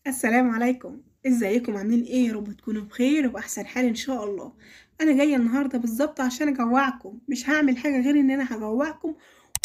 السلام عليكم. ازيكم؟ عاملين ايه؟ يا رب تكونوا بخير وبأحسن حال ان شاء الله. انا جايه النهارده بالظبط عشان اجوعكم، مش هعمل حاجه غير ان انا هجوعكم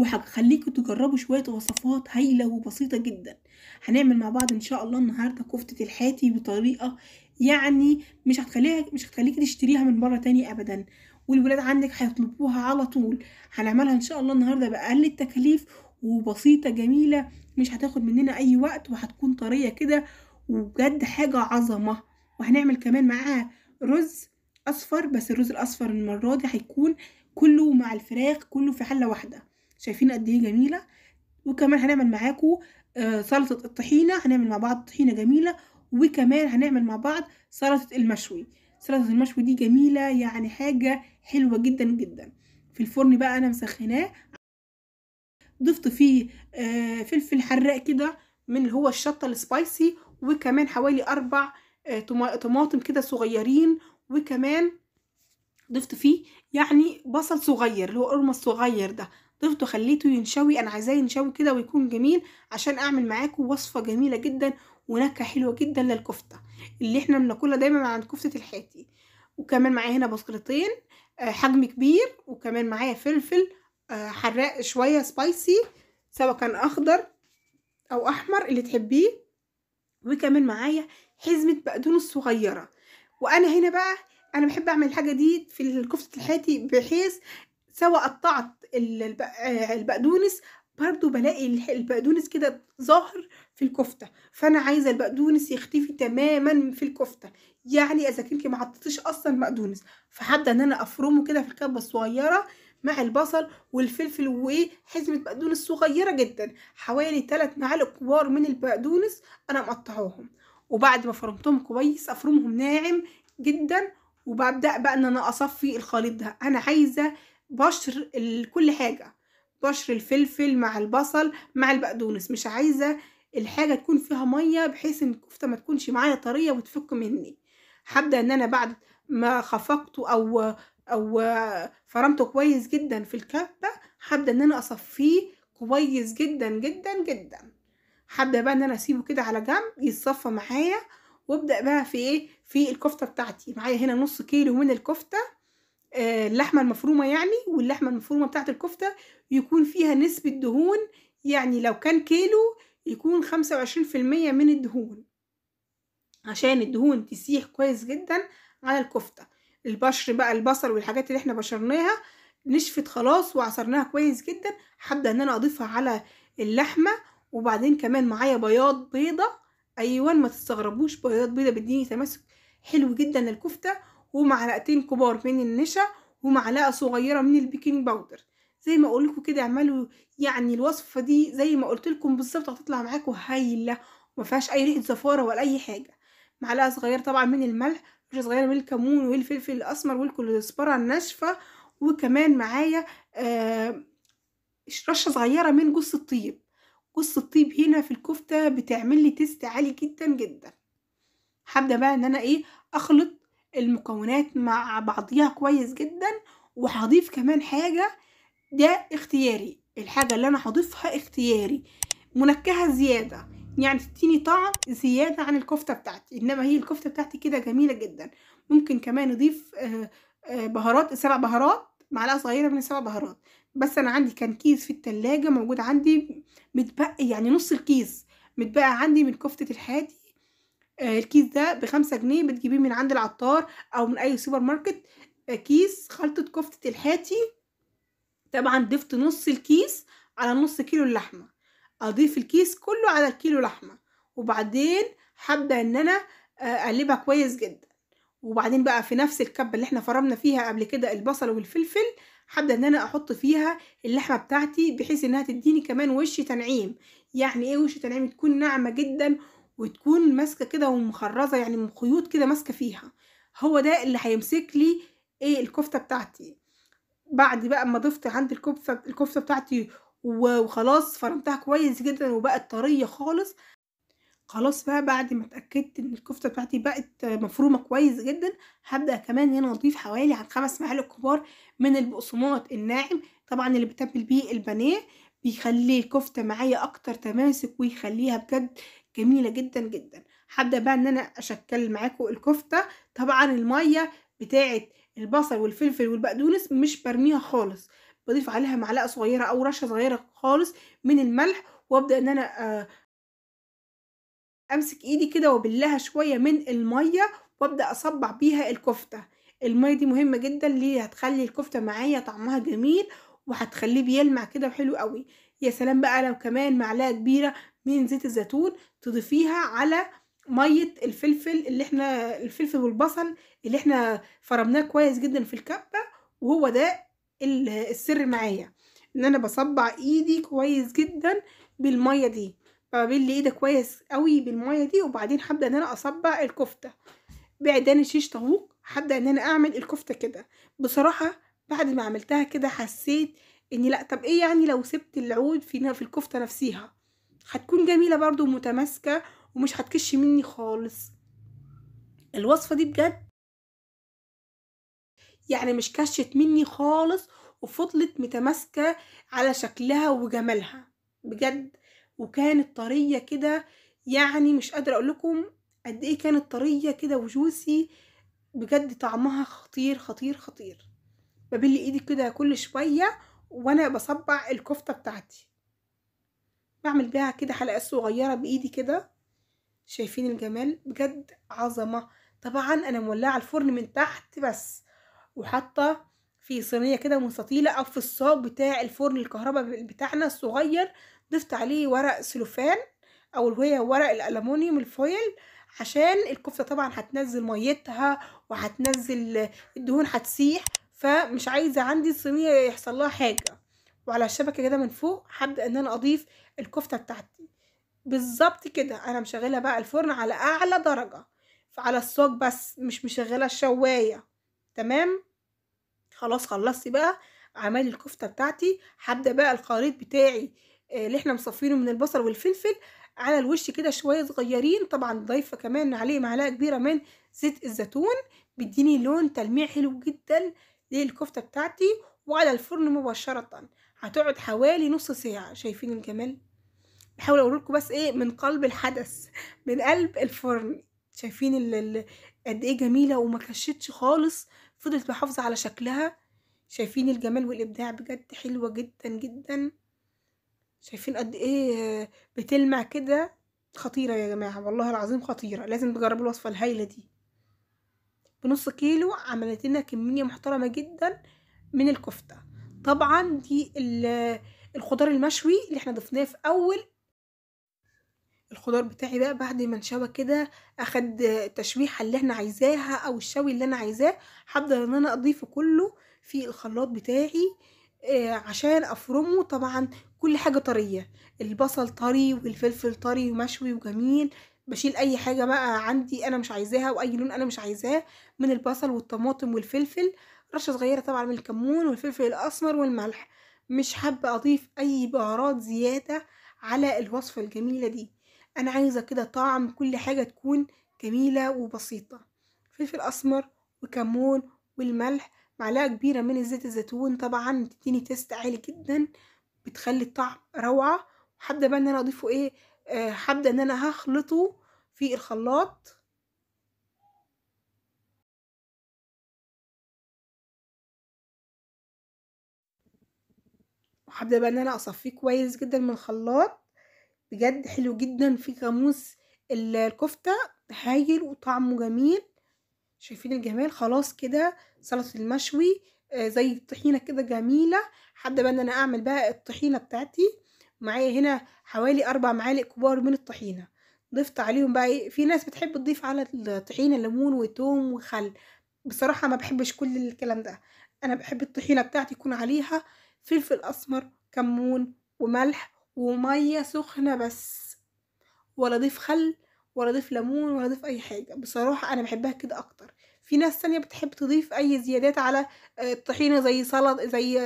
وهخليكم تجربوا شويه وصفات هايله وبسيطه جدا. هنعمل مع بعض ان شاء الله النهارده كفته الحاتي بطريقه يعني مش هتخليكي تشتريها من بره تاني ابدا، والولاد عندك هيطلبوها على طول. هنعملها ان شاء الله النهارده بأقل التكاليف وبسيطه جميله، مش هتاخد مننا اي وقت وهتكون طريه كده وبجد حاجة عظمة. وهنعمل كمان معاها رز أصفر، بس الرز الأصفر المرة دي هيكون كله مع الفراخ، كله في حلة واحدة. شايفين قد ايه جميلة؟ وكمان هنعمل معاكم سلطة الطحينة، هنعمل مع بعض طحينة جميلة. وكمان هنعمل مع بعض سلطة المشوي. سلطة المشوي دي جميلة، يعني حاجة حلوة جدا جدا. في الفرن بقى أنا مسخناه، ضفت فيه فلفل حراق كده من اللي هو الشطة السبايسي، وكمان حوالي 4 طماطم كده صغيرين. وكمان ضفت فيه يعني بصل صغير اللي هو قرمة صغير ده، ضفته خليته ينشوي. انا عايزاه ينشوي كده ويكون جميل عشان اعمل معاكم وصفة جميلة جدا ونكهة حلوة جدا للكفتة اللي احنا بناكلها دايما عند كفتة الحاتي. وكمان معايا هنا بصلتين حجم كبير، وكمان معايا فلفل حراق شوية سبايسي، سواء كان اخضر او احمر اللي تحبيه. وكمان معايا حزمة بقدونس صغيرة. وانا هنا بقى انا بحب اعمل الحاجة دي في كفتة الحاتي، بحيث سواء قطعت البقدونس برضو بلاقي البقدونس كده ظاهر في الكفتة، فانا عايزة البقدونس يختفي تماما في الكفتة. يعني اذا كنت ما حطيتش اصلا بقدونس، فهبدا ان انا افرمه كده في الكبة الصغيرة مع البصل والفلفل وحزمة بقدونس صغيرة جدا، حوالي 3 معالق كبار من البقدونس انا مقطعاهم. وبعد ما فرمتهم كويس افرمهم ناعم جدا، وببدأ بقى ان انا اصفي الخليط ده. انا عايزة بشر كل حاجة، بشر الفلفل مع البصل مع البقدونس، مش عايزة الحاجة تكون فيها مية بحيث ان الكفتة ما تكونش معايا طرية وتفك مني. هبدأ ان انا بعد ما خفقته او فرمته كويس جدا في الكبة، هبدأ ان انا اصفيه كويس جدا جدا جدا. هبدأ بقى ان انا اسيبه كده على جنب يتصفى معايا، وابدأ بقى في ايه، في الكفتة بتاعتي. معايا هنا نص كيلو من الكفتة اللحمة المفرومة يعني، واللحمة المفرومة بتاعت الكفتة يكون فيها نسبة دهون، يعني لو كان كيلو يكون 25% من الدهون، عشان الدهون تسيح كويس جدا على الكفتة. البشر بقى البصل والحاجات اللي احنا بشرناها نشفت خلاص وعصرناها كويس جدا، هبدأ ان انا اضيفها على اللحمة. وبعدين كمان معايا بياض بيضة، ايوه ما تستغربوش، بياض بيضة بيديني تماسك حلو جدا للكفتة. ومعلقتين كبار من النشا، ومعلقة صغيرة من البيكنج باودر. زي ما اقول لكم كده اعملوا، يعني الوصفة دي زي ما قلت لكم بالظبط هتطلع معاكم هايلة، وما فيهاش اي ريحة زفارة ولا اي حاجة. معلقه صغيره طبعا من الملح، رشه صغيره من الكمون والفلفل الاسمر والكزبره الناشفه. وكمان معايا رشه صغيره من جوز الطيب. جوز الطيب هنا في الكفته بتعمل لي تيست عالي جدا جدا. هبدا بقى ان انا ايه، اخلط المكونات مع بعضيها كويس جدا. وهضيف كمان حاجه، ده اختياري، الحاجة اللي انا هضيفها اختياري، منكهة زيادة يعني تديني طعم زيادة عن الكفتة بتاعتي، انما هي الكفتة بتاعتي كده جميلة جدا. ممكن كمان نضيف بهارات، 7 بهارات، معلقة صغيرة من 7 بهارات. بس انا عندي كان كيس في التلاجة موجود عندي متبقي، يعني نص الكيس متبقى عندي من كفتة الحاتي. الكيس ده ب5 جنيه، بتجيبيه من عند العطار او من اي سوبر ماركت. كيس خلطة كفتة الحاتي. طبعا ضفت نص الكيس على نص كيلو اللحمة، اضيف الكيس كله على الكيلو لحمة. وبعدين هبدأ ان انا اقلبها كويس جدا. وبعدين بقى في نفس الكبة اللي احنا فرمنا فيها قبل كده البصل والفلفل، هبدأ ان انا احط فيها اللحمة بتاعتي بحيث انها تديني كمان وش تنعيم. يعني ايه وش تنعيم؟ تكون ناعمة جدا وتكون ماسكة كده ومخرزة، يعني خيوط كده ماسكة فيها. هو ده اللي هيمسك لي ايه الكفتة بتاعتي. بعد بقى ما ضفت عند الكفتة بتاعتي وخلاص فرمتها كويس جدا وبقت طرية خالص. خلاص بقى بعد ما اتأكدت ان الكفتة بتاعتي بقت مفرومة كويس جدا، هبدأ كمان هنا اضيف حوالي عن 5 معالق كبار من البقسماط الناعم، طبعا اللي بتبل بيه البانيه، بيخلي الكفتة معايا اكتر تماسك ويخليها بجد جميلة جدا جدا. هبدأ بقى ان انا اشكل معاكم الكفتة. طبعا المية بتاعة البصل والفلفل والبقدونس مش برميها خالص، بضيف عليها معلقة صغيرة او رشة صغيرة خالص من الملح، وابدأ ان انا امسك ايدي كده وابلها شوية من المية، وابدأ اصبع بيها الكفتة. المية دي مهمة جدا ليه؟ هتخلي الكفتة معايا طعمها جميل، وهتخليه بيلمع كده وحلو قوي. يا سلام بقى لو كمان معلقة كبيرة من زيت الزيتون تضيفيها على مية الفلفل والبصل اللي احنا فرمناه كويس جدا في الكبة. وهو ده السر معايا، ان انا بصبع ايدي كويس جدا بالمية دي، ببل ايدي كويس قوي بالميه دي، وبعدين هبدا ان انا اصبع الكفته بعيدان شيش طاووق. هبدا ان انا اعمل الكفته كده. بصراحه بعد ما عملتها كده حسيت اني لا، طب ايه يعني لو سبت العود في الكفته نفسها؟ هتكون جميله برضو ومتماسكه ومش هتكش مني خالص. الوصفه دي بجد يعني مش كشت مني خالص، وفضلت متماسكه على شكلها وجمالها بجد. وكانت طريه كده، يعني مش قادره اقول لكم قد ايه كانت طريه كده وجوسي. بجد طعمها خطير خطير خطير. ببل ايدي كده كل شويه وانا بصبع الكفته بتاعتي، بعمل بيها كده حلقات صغيره بايدي كده. شايفين الجمال؟ بجد عظمه. طبعا انا مولعه الفرن من تحت بس، وحاطه في صينيه كده مستطيله او في الصاج بتاع الفرن الكهرباء بتاعنا الصغير. ضفت عليه ورق سلوفان او اللي هي ورق الالومنيوم الفويل، عشان الكفته طبعا هتنزل ميتها وهتنزل الدهون هتسيح، فمش عايزه عندي الصينيه يحصل لها حاجه. وعلى الشبكه كده من فوق هبدا ان انا اضيف الكفته بتاعتي. بالظبط كده انا مشغله بقى الفرن على اعلى درجه، فعلى الصاج بس مش مشغله الشوايه. تمام. خلاص خلصت بقى عمال الكفته بتاعتي. هبدا بقى الخليط بتاعي اللي احنا مصفينه من البصل والفلفل على الوش كده شويه صغيرين. طبعا ضايفه كمان عليه معلقه كبيره من زيت الزيتون، بيديني لون تلميع حلو جدا للكفته بتاعتي. وعلى الفرن مباشره هتقعد حوالي نص ساعه. شايفين الجمال؟ بحاول اقول لكم بس ايه من قلب الحدث، من قلب الفرن. شايفين قد ايه جميله وما كشتش خالص، فضلت محافظه على شكلها. شايفين الجمال والابداع؟ بجد حلوه جدا جدا. شايفين قد ايه بتلمع كده؟ خطيره يا جماعه، والله العظيم خطيره. لازم تجربوا الوصفه الهايله دي. بنص كيلو عملت لنا كميه محترمه جدا من الكفته. طبعا دي الخضار المشوي اللي احنا ضفناه في اول. الخضار بتاعي بقى بعد ما انشوى كده اخد التشويحه اللي احنا عايزاها او الشوي اللي انا عايزاه، هبدا ان انا اضيفه كله في الخلاط بتاعي عشان افرمه. طبعا كل حاجه طريه، البصل طري والفلفل طري ومشوي وجميل. بشيل اي حاجه بقى عندي انا مش عايزاها واي لون انا مش عايزاه من البصل والطماطم والفلفل. رشه صغيره طبعا من الكمون والفلفل الاسمر والملح. مش حابه اضيف اي بهارات زياده على الوصفه الجميله دي. انا عايزه كده طعم كل حاجه تكون جميله وبسيطه. فلفل اسمر وكمون والملح، معلقه كبيره من زيت الزيتون طبعا بتديني تيست عالي جدا، بتخلي الطعم روعه. وهبدا بقى ان انا اضيفه ايه، هبدا ان انا هخلطه في الخلاط. وهبدا بقى ان انا اصفيه كويس جدا من الخلاط. بجد حلو جدا في جاموس الكفته، هايل وطعمه جميل. شايفين الجمال؟ خلاص كده سلطة المشوي زي الطحينة كده جميلة. هبدأ بقى ان انا اعمل بقى الطحينة بتاعتي. معايا هنا حوالي 4 معالق كبار من الطحينة. ضفت عليهم بقى ايه، في ناس بتحب تضيف على الطحينة ليمون وتوم وخل. بصراحة ما بحبش كل الكلام ده. انا بحب الطحينة بتاعتي يكون عليها فلفل اسمر، كمون وملح ومية سخنة بس، ولا اضيف خل ولا اضيف ليمون ولا اضيف اي حاجه. بصراحه انا بحبها كده اكتر. في ناس تانية بتحب تضيف اي زيادات على الطحينه، زي سلط، زي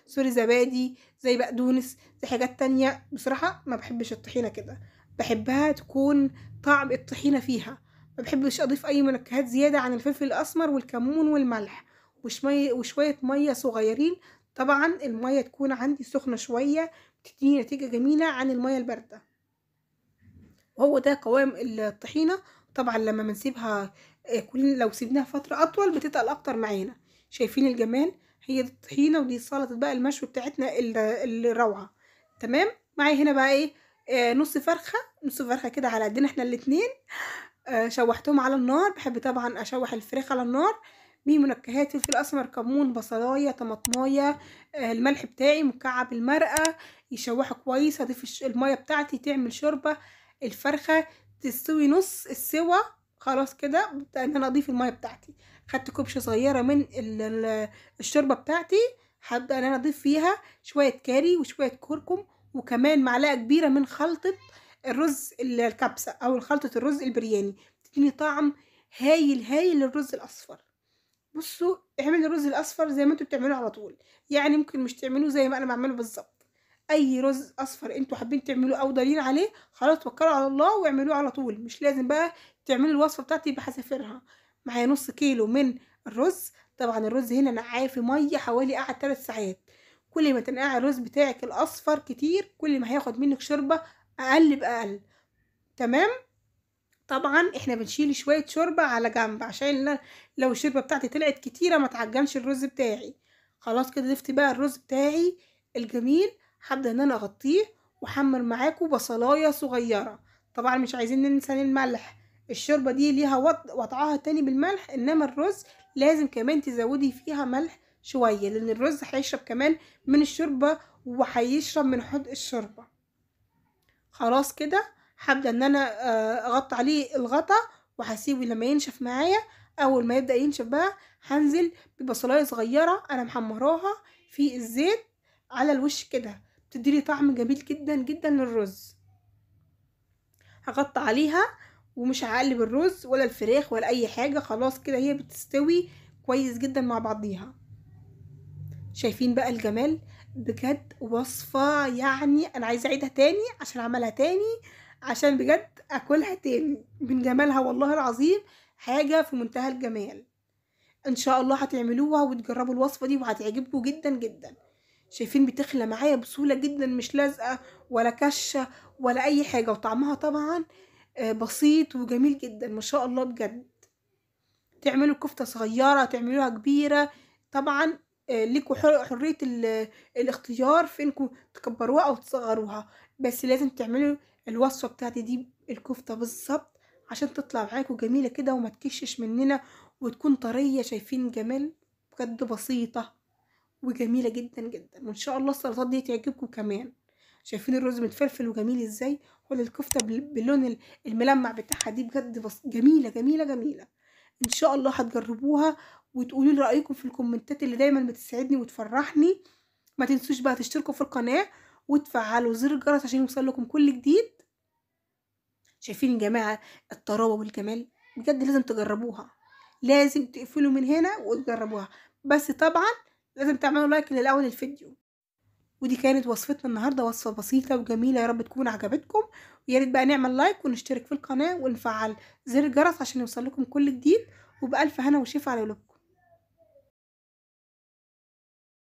سوري زبادي، زي بقدونس، زي حاجات تانية. بصراحه ما بحبش الطحينه كده، بحبها تكون طعم الطحينه فيها. ما بحبش اضيف اي منكهات زياده عن الفلفل الاسمر والكمون والملح وشويه ميه صغيرين. طبعا الميه تكون عندي سخنه شويه، بتديني نتيجه جميله عن الميه البارده. وهو ده قوام الطحينة. طبعا لما بنسيبها كل لو سيبناها فترة اطول بتتقل اكتر معانا. شايفين الجمال؟ هي دي الطحينة ودي سلطة بقى المشوي بتاعتنا الروعة. تمام. معايا هنا بقى ايه؟ نص فرخة، نص فرخة كده على قدنا احنا الاتنين. شوحتهم على النار. بحب طبعا اشوح الفراخ على النار بمنكهات: فلفل اسمر، كمون، بصلايه، طماطمايه، الملح بتاعي، مكعب المرقه. يشوحوا كويس. هضيف الميه بتاعتي تعمل شوربه. الفرخه تستوي نص السوا. خلاص كده ببدا ان انا اضيف الميه بتاعتي. خدت كبشه صغيره من الشوربه بتاعتي. هبدا ان انا اضيف فيها شويه كاري وشويه كركم، وكمان معلقه كبيره من خلطه الرز الكبسة او خلطة الرز البرياني. بتديني طعم هايل هايل للرز الاصفر. بصوا، اعملوا الرز الاصفر زي ما انتوا بتعملوه على طول، يعني ممكن مش تعملوه زي ما انا بعمله بالظبط. اي رز اصفر انتوا حابين تعملوه او دارين عليه، خلاص توكلوا على الله واعملوه على طول. مش لازم بقى تعملوا الوصفة بتاعتي بحذافيرها. معايا نص كيلو من الرز. طبعا الرز هنا نقعاه في ميه حوالي قعد 3 ساعات. كل ما تنقع الرز بتاعك الاصفر كتير كل ما هياخد منك شوربه اقل باقل. تمام. طبعا احنا بنشيل شويه شوربه على جنب عشان لو الشوربه بتاعتي طلعت كتيره ما تعجنش الرز بتاعي. خلاص كده ضفت بقى الرز بتاعي الجميل. هبدا ان انا اغطيه واحمر معاكم بصلايه صغيره. طبعا مش عايزين ننسى الملح. الشوربه دي ليها وضعها تاني بالملح، انما الرز لازم كمان تزودي فيها ملح شويه، لان الرز هيشرب كمان من الشوربه وهيشرب من حدق الشوربه. خلاص كده هبدا ان انا اغطي عليه الغطا وهسيبه لما ينشف معايا. اول ما يبدا ينشف بقى هنزل ببصلايه صغيره انا محمراها في الزيت على الوش كده، بتديلي طعم جميل جدا جدا للرز. هغطي عليها ومش هقلب الرز ولا الفراخ ولا اي حاجه. خلاص كده هي بتستوي كويس جدا مع بعضيها. شايفين بقى الجمال؟ بجد وصفة يعني انا عايزة اعيدها تاني عشان اعملها تاني، عشان بجد اكلها تاني من جمالها. والله العظيم حاجة في منتهى الجمال. ان شاء الله هتعملوها وتجربوا الوصفة دي وهتعجبكم جدا جدا. شايفين بتخلى معايا بسهولة جدا، مش لازقة ولا كشة ولا اي حاجة. وطعمها طبعا بسيط وجميل جدا ما شاء الله بجد. تعملوا كفتة صغيرة تعملوها كبيرة، طبعا ليكوا حرية الاختيار في انكم تكبروها او تصغروها. بس لازم تعملوا الوصفة بتاعتي دي الكفتة بالظبط عشان تطلع معاكم جميلة كده وما تكشش مننا وتكون طرية. شايفين جمال؟ بجد بسيطة وجميلة جدا جدا. وان شاء الله السلطات دي تعجبكم كمان. شايفين الرز متفلفل وجميل ازاي، ولا الكفتة باللون الملمع بتاعها دي بجد جميلة جميلة جميلة. ان شاء الله هتجربوها وتقولوا لي رايكم في الكومنتات اللي دايما بتسعدني وتفرحني. ما تنسوش بقى تشتركوا في القناه وتفعلوا زر الجرس عشان يوصل لكم كل جديد. شايفين يا جماعه الطراوه والجمال؟ بجد لازم تجربوها. لازم تقفلوا من هنا وتجربوها. بس طبعا لازم تعملوا لايك للاول الفيديو. ودي كانت وصفتنا النهارده، وصفه بسيطه وجميله، يا رب تكون عجبتكم. ويا ريت بقى نعمل لايك ونشترك في القناه ونفعل زر الجرس عشان يوصل لكم كل جديد. وبألف هنا وشفا على قلوبكم.